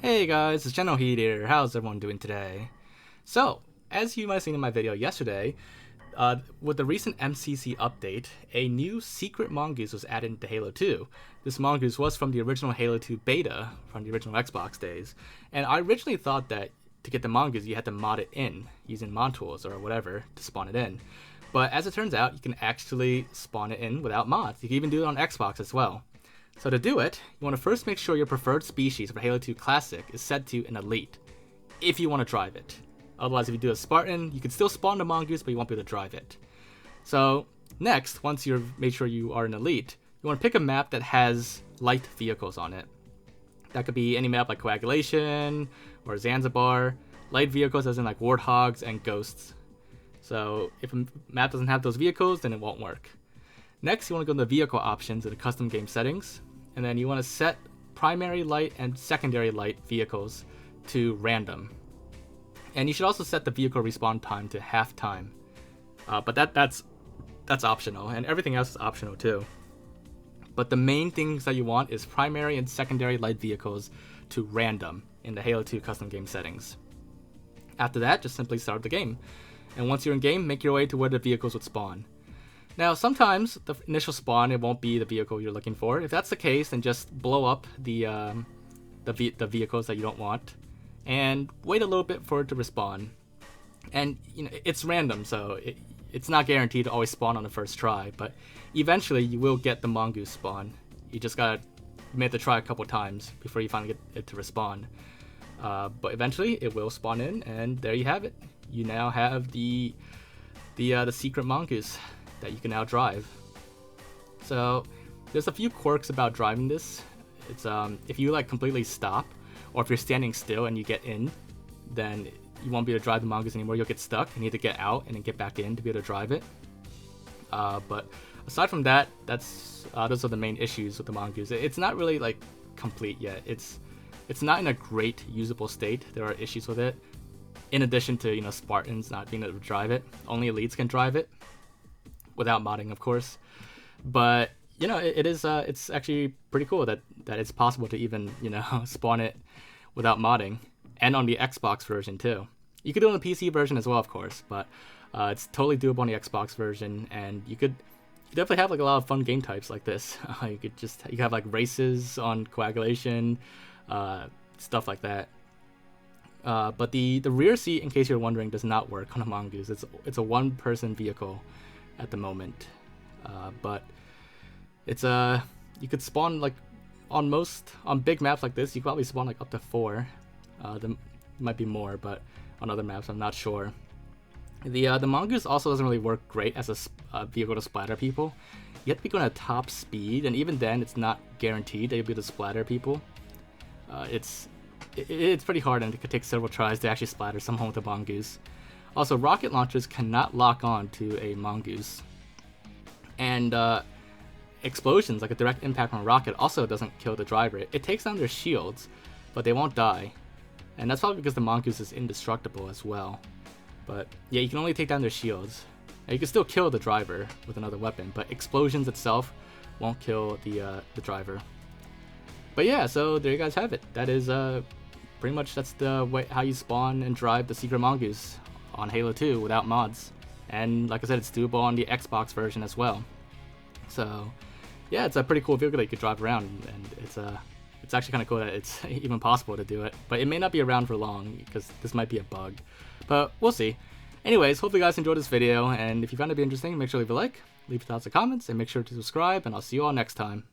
Hey guys, it's Generalkidd here. How's everyone doing today? So, as you might have seen in my video yesterday, with the recent MCC update, a new secret Mongoose was added into Halo 2. This Mongoose was from the original Halo 2 beta, from the original Xbox days, and I originally thought that to get the Mongoose you had to mod it in, using mod tools or whatever to spawn it in. But as it turns out, you can actually spawn it in without mods. You can even do it on Xbox as well. So to do it, you want to first make sure your preferred species for Halo 2 Classic is set to an Elite, if you want to drive it. Otherwise, if you do a Spartan, you can still spawn the Mongoose, but you won't be able to drive it. So next, once you've made sure you are an Elite, you want to pick a map that has light vehicles on it. That could be any map like Coagulation or Zanzibar. Light vehicles as in like Warthogs and Ghosts. So if a map doesn't have those vehicles, then it won't work. Next, you want to go to the vehicle options in the custom game settings, and then you want to set primary light and secondary light vehicles to random. And you should also set the vehicle respawn time to half time. But that's optional, and everything else is optional too. But the main things that you want is primary and secondary light vehicles to random in the Halo 2 custom game settings. After that, just simply start the game. And once you're in game, make your way to where the vehicles would spawn. Now, sometimes the initial spawn, it won't be the vehicle you're looking for. If that's the case, then just blow up the vehicles that you don't want, and wait a little bit for it to respawn. And it's random, so it's not guaranteed to always spawn on the first try. But eventually, you will get the Mongoose spawn. You may have to try a couple times before you finally get it to respawn. But eventually, it will spawn in, and there you have it. You now have the secret Mongoose that you can now drive. So there's a few quirks about driving this. It's if you completely stop, or if you're standing still and you get in, then you won't be able to drive the Mongoose anymore. You'll get stuck and need to get out and then get back in to be able to drive it. But aside from that, those are the main issues with the Mongoose. It's not really complete yet. It's not in a great usable state. There are issues with it. In addition to Spartans not being able to drive it, only elites can drive it. Without modding, of course, but it's actually pretty cool that it's possible to even spawn it without modding, and on the Xbox version too. You could do it on the PC version as well, of course, but it's totally doable on the Xbox version, and you could definitely have a lot of fun game types like this. You could have races on Coagulation, stuff like that. But the rear seat, in case you're wondering, does not work on a Mongoose. It's a one-person vehicle at the moment, but it's you could spawn on big maps like this. You could probably spawn up to 4. There might be more, but on other maps I'm not sure. The Mongoose also doesn't really work great as a vehicle to splatter people. You have to be going at top speed, and even then it's not guaranteed that you'll be able to splatter people. It's pretty hard, and it could take several tries to actually splatter someone with a Mongoose. Also, rocket launchers cannot lock on to a Mongoose. And explosions, like a direct impact from a rocket, also doesn't kill the driver. It takes down their shields, but they won't die. And that's probably because the Mongoose is indestructible as well. But yeah, you can only take down their shields. Now, you can still kill the driver with another weapon, but explosions itself won't kill the driver. But yeah, so there you guys have it. That is pretty much that's the way how you spawn and drive the secret Mongoose on Halo 2 without mods. And like I said, it's doable on the Xbox version as well. So yeah, it's a pretty cool vehicle that you could drive around, and it's actually kind of cool that it's even possible to do it. But it may not be around for long because this might be a bug, but we'll see. Anyways, hopefully you guys enjoyed this video, and if you found it to be interesting, make sure to leave a like, leave your thoughts and comments, and make sure to subscribe, and I'll see you all next time.